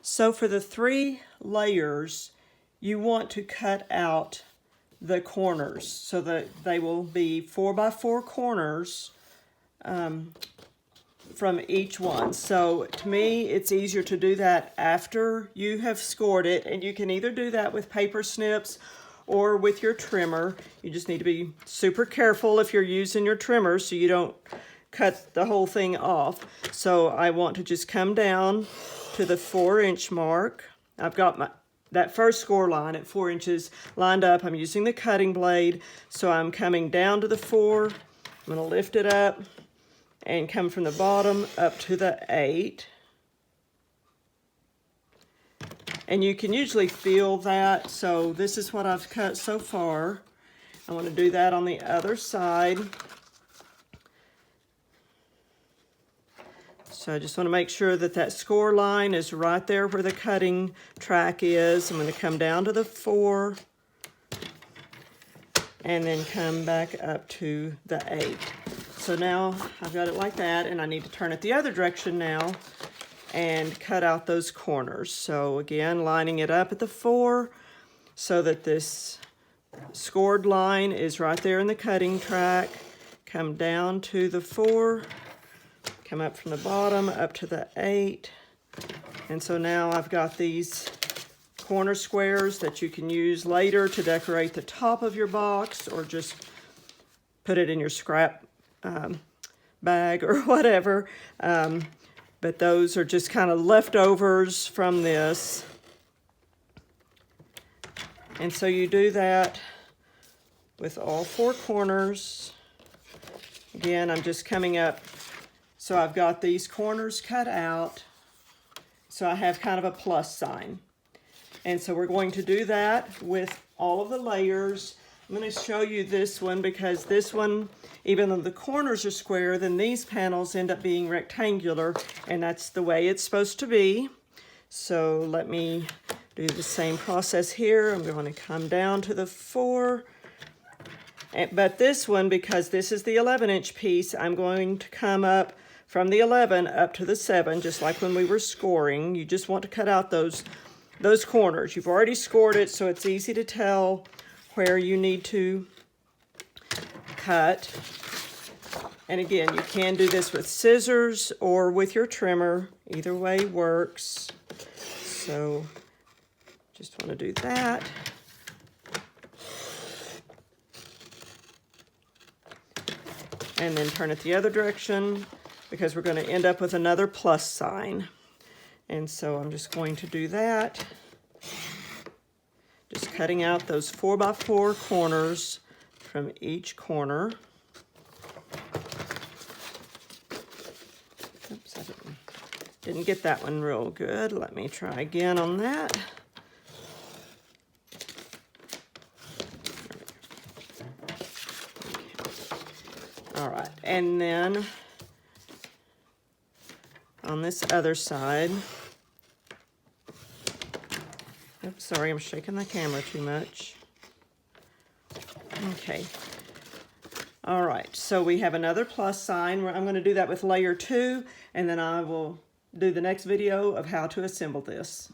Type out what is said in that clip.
So for the 3 layers, you want to cut out the corners so that they will be 4x4 corners from each one. So to me, it's easier to do that after you have scored it, and you can either do that with paper snips or with your trimmer. You just need to be super careful if you're using your trimmer so you don't cut the whole thing off. So I want to just come down to the 4-inch mark. I've got that first score line at 4 inches lined up. I'm using the cutting blade, so I'm coming down to the 4. I'm going to lift it up and come from the bottom up to the 8. And you can usually feel that, so this is what I've cut so far. I want to do that on the other side. So I just want to make sure that that score line is right there where the cutting track is. I'm going to come down to the 4 and then come back up to the 8. So now I've got it like that, and I need to turn it the other direction now and cut out those corners. So again, lining it up at the 4 so that this scored line is right there in the cutting track. Come down to the 4. Come up from the bottom up to the 8. And so now I've got these corner squares that you can use later to decorate the top of your box, or just put it in your scrap bag or whatever. But those are just kind of leftovers from this. And so you do that with all 4 corners. Again, I'm just coming up. So I've got these corners cut out, so I have kind of a plus sign. And so we're going to do that with all of the layers. I'm going to show you this one because this one, even though the corners are square, then these panels end up being rectangular, and that's the way it's supposed to be. So let me do the same process here. I'm going to come down to the 4. But this one, because this is the 11-inch piece, I'm going to come up from the 11 up to the 7, just like when we were scoring. You just want to cut out those corners. You've already scored it, so it's easy to tell where you need to cut. And again, you can do this with scissors or with your trimmer. Either way works. So just want to do that. And then turn it the other direction, because we're going to end up with another plus sign. And so I'm just going to do that. Just cutting out those 4x4 corners from each corner. Oops, I didn't get that one real good. Let me try again on that. All right, and then on this other side, oops, sorry, I'm shaking the camera too much. Okay. All right, so we have another plus sign. I'm going to do that with layer 2, and then I will do the next video of how to assemble this.